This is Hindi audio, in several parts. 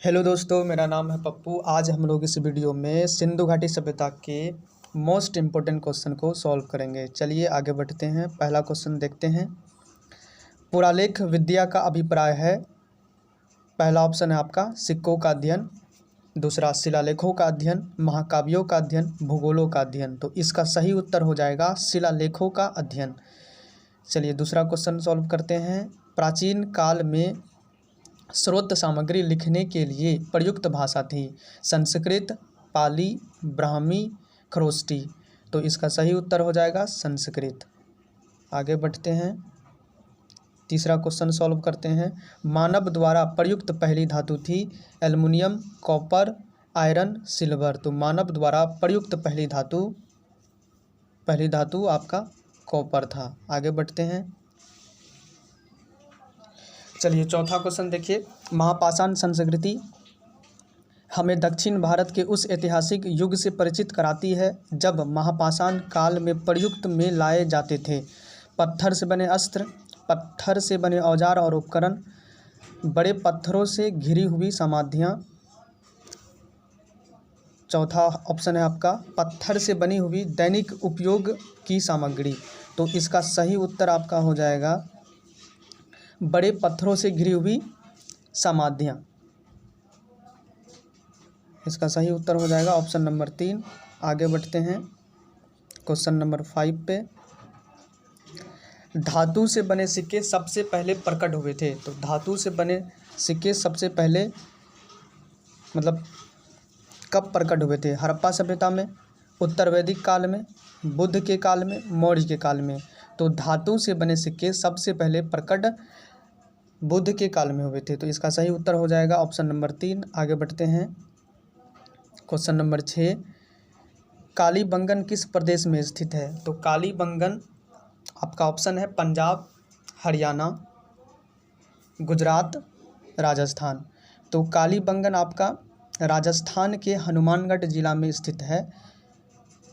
हेलो दोस्तों, मेरा नाम है पप्पू। आज हम लोग इस वीडियो में सिंधु घाटी सभ्यता के मोस्ट इम्पोर्टेंट क्वेश्चन को सॉल्व करेंगे। चलिए आगे बढ़ते हैं। पहला क्वेश्चन देखते हैं। पुरालेख विद्या का अभिप्राय है। पहला ऑप्शन है आपका सिक्कों का अध्ययन, दूसरा शिलालेखों का अध्ययन, महाकाव्यों का अध्ययन, भूगोलों का अध्ययन। तो इसका सही उत्तर हो जाएगा शिलालेखों का अध्ययन। चलिए दूसरा क्वेश्चन सॉल्व करते हैं। प्राचीन काल में स्रोत सामग्री लिखने के लिए प्रयुक्त भाषा थी। संस्कृत, पाली, ब्राह्मी, खरोष्टी। तो इसका सही उत्तर हो जाएगा संस्कृत। आगे बढ़ते हैं। तीसरा क्वेश्चन सॉल्व करते हैं। मानव द्वारा प्रयुक्त पहली धातु थी एल्युमिनियम, कॉपर, आयरन, सिल्वर। तो मानव द्वारा प्रयुक्त पहली धातु आपका कॉपर था। आगे बढ़ते हैं। चलिए चौथा क्वेश्चन देखिए। महापाषाण संस्कृति हमें दक्षिण भारत के उस ऐतिहासिक युग से परिचित कराती है जब महापाषाण काल में प्रयुक्त में लाए जाते थे पत्थर से बने अस्त्र, पत्थर से बने औजार और उपकरण, बड़े पत्थरों से घिरी हुई समाधियाँ। चौथा ऑप्शन है आपका पत्थर से बनी हुई दैनिक उपयोग की सामग्री। तो इसका सही उत्तर आपका हो जाएगा बड़े पत्थरों से घिरी हुई समाधियाँ। इसका सही उत्तर हो जाएगा ऑप्शन नंबर 3। आगे बढ़ते हैं क्वेश्चन नंबर 5 पे। धातु से बने सिक्के सबसे पहले प्रकट हुए थे। तो धातु से बने सिक्के सबसे पहले मतलब कब प्रकट हुए थे? हड़प्पा सभ्यता में, उत्तर वैदिक काल में, बुद्ध के काल में, मौर्य के काल में। तो धातु से बने सिक्के सबसे पहले प्रकट बुद्ध के काल में हुए थे। तो इसका सही उत्तर हो जाएगा ऑप्शन नंबर 3। आगे बढ़ते हैं क्वेश्चन नंबर 6। कालीबंगन किस प्रदेश में स्थित है? तो कालीबंगन आपका ऑप्शन है पंजाब, हरियाणा, गुजरात, राजस्थान। तो कालीबंगन आपका राजस्थान के हनुमानगढ़ जिला में स्थित है।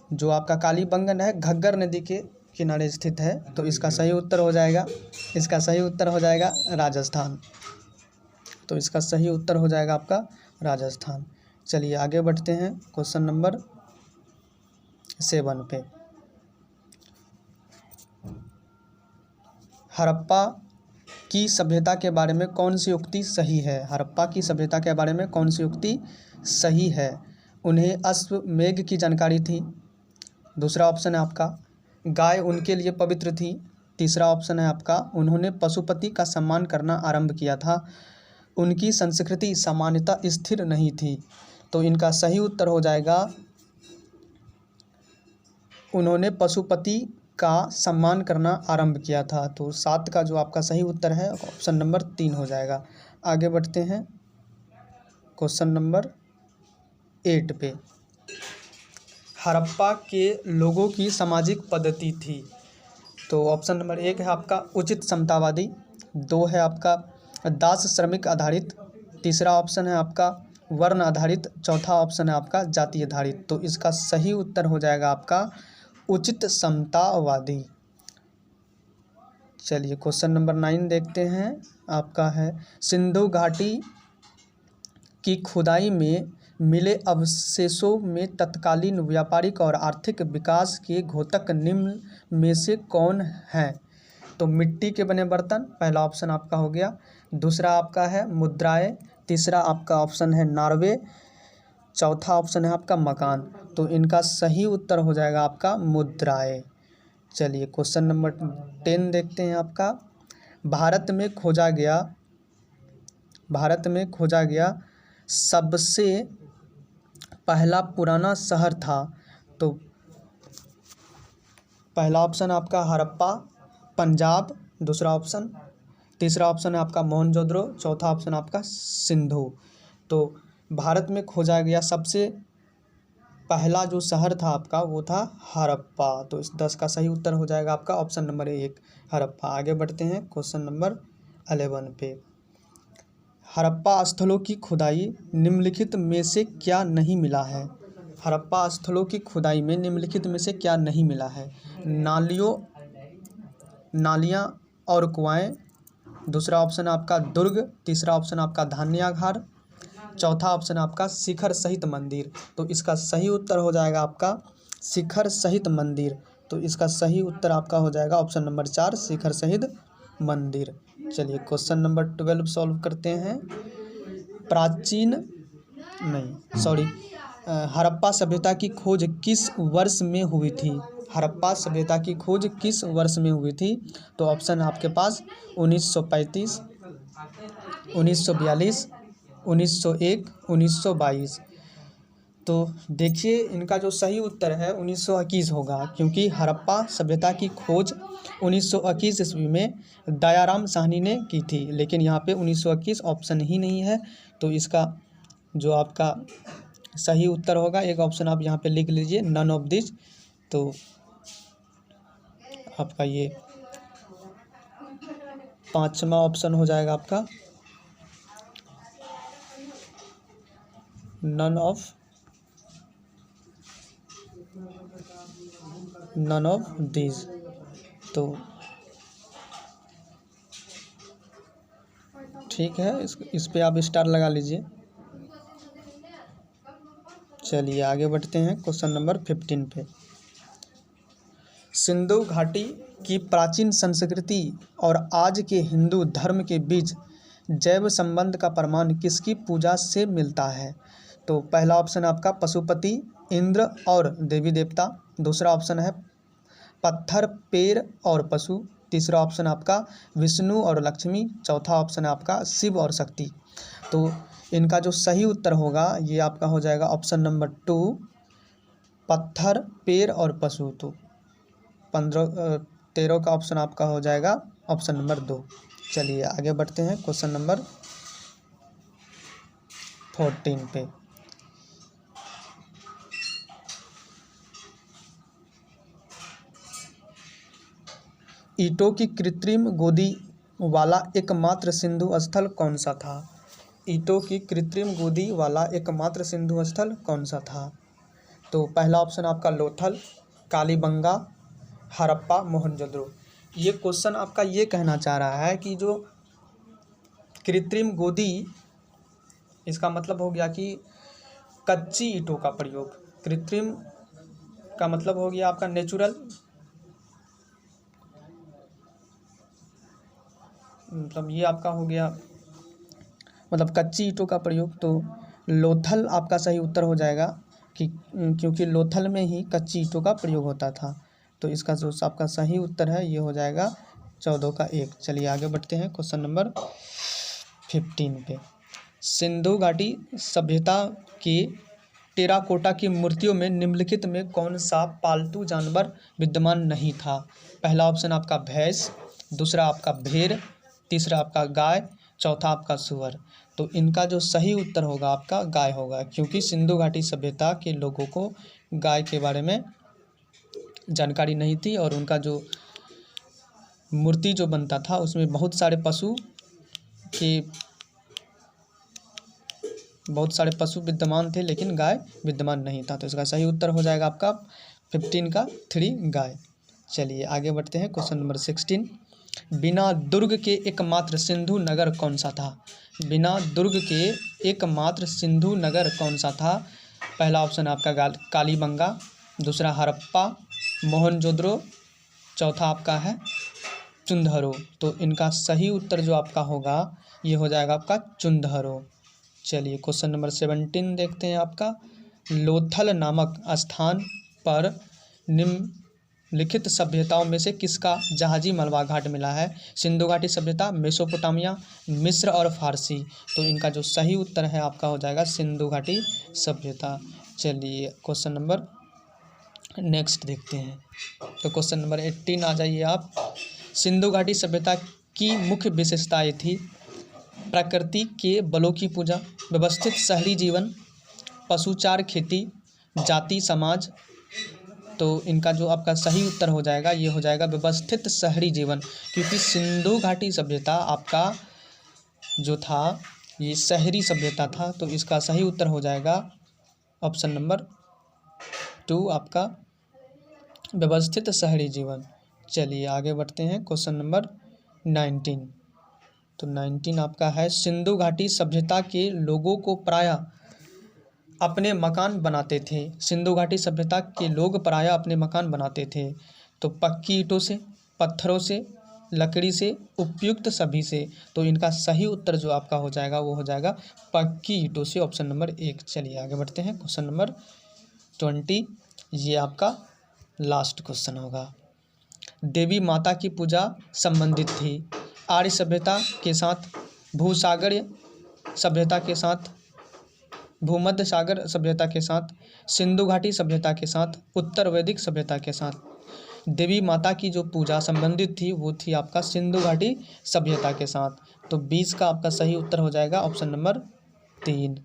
जो आपका कालीबंगन है घग्गर नदी के किनारे स्थित है। तो इसका सही उत्तर हो जाएगा राजस्थान। तो इसका सही उत्तर हो जाएगा आपका राजस्थान। चलिए आगे बढ़ते हैं क्वेश्चन नंबर 7 पे। हड़प्पा की सभ्यता के बारे में कौन सी उक्ति सही है? हड़प्पा की सभ्यता के बारे में कौन सी उक्ति सही है? उन्हें अश्वमेध की जानकारी थी। दूसरा ऑप्शन है आपका गाय उनके लिए पवित्र थी। तीसरा ऑप्शन है आपका उन्होंने पशुपति का सम्मान करना आरंभ किया था। उनकी संस्कृति सामान्यतः स्थिर नहीं थी। तो इनका सही उत्तर हो जाएगा उन्होंने पशुपति का सम्मान करना आरंभ किया था। तो 7 का जो आपका सही उत्तर है ऑप्शन नंबर 3 हो जाएगा। आगे बढ़ते हैं क्वेश्चन नंबर 8 पे। हड़प्पा के लोगों की सामाजिक पद्धति थी। तो ऑप्शन नंबर 1 है आपका उचित समतावादी, 2 है आपका दास श्रमिक आधारित, तीसरा ऑप्शन है आपका वर्ण आधारित, चौथा ऑप्शन है आपका जाति आधारित। तो इसका सही उत्तर हो जाएगा आपका उचित समतावादी। चलिए क्वेश्चन नंबर 9 देखते हैं। आपका है सिंधु घाटी की खुदाई में मिले अवशेषों में तत्कालीन व्यापारिक और आर्थिक विकास के घोतक निम्न में से कौन है? तो मिट्टी के बने बर्तन पहला ऑप्शन आपका हो गया, दूसरा आपका है मुद्राएं, तीसरा आपका ऑप्शन है नार्वे, चौथा ऑप्शन है आपका मकान। तो इनका सही उत्तर हो जाएगा आपका मुद्राएं। चलिए क्वेश्चन नंबर 10 देखते हैं। आपका भारत में खोजा गया सबसे पहला पुराना शहर था। तो पहला ऑप्शन आपका हड़प्पा, पंजाब, दूसरा ऑप्शन, तीसरा ऑप्शन है आपका मोहनजोदड़ो, चौथा ऑप्शन आपका सिंधु। तो भारत में खोजा गया सबसे पहला जो शहर था आपका वो था हड़प्पा। तो इस 10 का सही उत्तर हो जाएगा आपका ऑप्शन नंबर 1 हड़प्पा। आगे बढ़ते हैं क्वेश्चन नंबर 11 पे। हड़प्पा स्थलों की खुदाई निम्नलिखित में से क्या नहीं मिला है? हड़प्पा स्थलों की खुदाई में निम्नलिखित में से क्या नहीं मिला है? नालियाँ और कुआएं, दूसरा ऑप्शन आपका दुर्ग, तीसरा ऑप्शन आपका धान्यागार, चौथा ऑप्शन है आपका शिखर सहित मंदिर। तो इसका सही उत्तर हो जाएगा आपका शिखर सहित मंदिर। तो इसका सही उत्तर आपका हो जाएगा ऑप्शन नंबर 4 शिखर सहित मंदिर। चलिए क्वेश्चन नंबर 12 सॉल्व करते हैं। प्राचीन नहीं सॉरी हड़प्पा सभ्यता की खोज किस वर्ष में हुई थी? हड़प्पा सभ्यता की खोज किस वर्ष में हुई थी? तो ऑप्शन है आपके पास 1935, 1942, 1901, 1922। तो देखिए इनका जो सही उत्तर है 1921 होगा, क्योंकि हड़प्पा सभ्यता की खोज 1921 ईस्वी में दयाराम साहनी ने की थी। लेकिन यहाँ पे 1921 ऑप्शन ही नहीं है। तो इसका जो आपका सही उत्तर होगा, एक ऑप्शन आप यहाँ पे लिख लीजिए, नन ऑफ दिस। तो आपका ये 5वां ऑप्शन हो जाएगा आपका नन ऑफ दिस। तो ठीक है, इस पे आप स्टार लगा लीजिए। चलिए आगे बढ़ते हैं क्वेश्चन नंबर 15 पे। सिंधु घाटी की प्राचीन संस्कृति और आज के हिंदू धर्म के बीच जैव संबंध का प्रमाण किसकी पूजा से मिलता है? तो पहला ऑप्शन आपका पशुपति, इंद्र और देवी देवता। दूसरा ऑप्शन है पत्थर, पेड़ और पशु। तीसरा ऑप्शन आपका विष्णु और लक्ष्मी। चौथा ऑप्शन है आपका शिव और शक्ति। तो इनका जो सही उत्तर होगा ये आपका हो जाएगा ऑप्शन नंबर 2 पत्थर, पेड़ और पशु। तो 13 का ऑप्शन आपका हो जाएगा ऑप्शन नंबर 2। चलिए आगे बढ़ते हैं क्वेश्चन नंबर 14 पे। ईंटों की कृत्रिम गोदी वाला एकमात्र सिंधु स्थल कौन सा था? ईंटों की कृत्रिम गोदी वाला एकमात्र सिंधु स्थल कौन सा था? तो पहला ऑप्शन आपका लोथल, कालीबंगा, हड़प्पा, मोहनजोदड़ो। ये क्वेश्चन आपका ये कहना चाह रहा है कि जो कृत्रिम गोदी, इसका मतलब हो गया कि कच्ची ईंटों का प्रयोग। कृत्रिम का मतलब हो गया आपका नेचुरल, मतलब ये आपका हो गया मतलब कच्ची ईंटों का प्रयोग। तो लोथल आपका सही उत्तर हो जाएगा कि क्योंकि लोथल में ही कच्ची ईंटों का प्रयोग होता था। तो इसका जो आपका सही उत्तर है ये हो जाएगा 14 का 1। चलिए आगे बढ़ते हैं क्वेश्चन नंबर 15 पे। सिंधु घाटी सभ्यता की टेराकोटा की मूर्तियों में निम्नलिखित में कौन सा पालतू जानवर विद्यमान नहीं था? पहला ऑप्शन आपका भैंस, दूसरा आपका भेड़, तीसरा आपका गाय, चौथा आपका सुअर। तो इनका जो सही उत्तर होगा आपका गाय होगा, क्योंकि सिंधु घाटी सभ्यता के लोगों को गाय के बारे में जानकारी नहीं थी और उनका जो मूर्ति जो बनता था उसमें बहुत सारे पशु विद्यमान थे, लेकिन गाय विद्यमान नहीं था। तो इसका सही उत्तर हो जाएगा आपका 15 का 3 गाय। चलिए आगे बढ़ते हैं क्वेश्चन नंबर 16। बिना दुर्ग के एकमात्र सिंधु नगर कौन सा था? बिना दुर्ग के एकमात्र सिंधु नगर कौन सा था? पहला ऑप्शन आपका कालीबंगा, दूसरा हड़प्पा, मोहनजोदड़ो, चौथा आपका है चुंदहरो। तो इनका सही उत्तर जो आपका होगा ये हो जाएगा आपका चुंदहरो। चलिए क्वेश्चन नंबर 17 देखते हैं आपका। लोथल नामक स्थान पर निम्नलिखित सभ्यताओं में से किसका जहाजी मलबा घाट मिला है? सिंधु घाटी सभ्यता, मेसोपोटामिया, मिस्र और फारसी। तो इनका जो सही उत्तर है आपका हो जाएगा सिंधु घाटी सभ्यता। चलिए क्वेश्चन नंबर नेक्स्ट देखते हैं। तो क्वेश्चन नंबर 18 आ जाइए आप। सिंधु घाटी सभ्यता की मुख्य विशेषताएं थी प्रकृति के बलों की पूजा, व्यवस्थित शहरी जीवन, पशुचार, खेती, जाति समाज। तो इनका जो आपका सही उत्तर हो जाएगा ये हो जाएगा व्यवस्थित शहरी जीवन, क्योंकि सिंधु घाटी सभ्यता आपका जो था ये शहरी सभ्यता था। तो इसका सही उत्तर हो जाएगा ऑप्शन नंबर 2 आपका व्यवस्थित शहरी जीवन। चलिए आगे बढ़ते हैं क्वेश्चन नंबर 19। तो 19 आपका है। सिंधु घाटी सभ्यता के लोगों को प्रायः अपने मकान बनाते थे। सिंधु घाटी सभ्यता के लोग प्रायः अपने मकान बनाते थे। तो पक्की ईंटों से, पत्थरों से, लकड़ी से, उपयुक्त सभी से। तो इनका सही उत्तर जो आपका हो जाएगा वो हो जाएगा पक्की ईंटों से, ऑप्शन नंबर 1। चलिए आगे बढ़ते हैं। क्वेश्चन नंबर 20, ये आपका लास्ट क्वेश्चन होगा। देवी माता की पूजा संबंधित थी आर्य सभ्यता के साथ, भूसागरीय सभ्यता के साथ, भूमध्य सागर सभ्यता के साथ, सिंधु घाटी सभ्यता के साथ, उत्तर वैदिक सभ्यता के साथ। देवी माता की जो पूजा संबंधित थी वो थी आपका सिंधु घाटी सभ्यता के साथ। तो 20 का आपका सही उत्तर हो जाएगा ऑप्शन नंबर 3।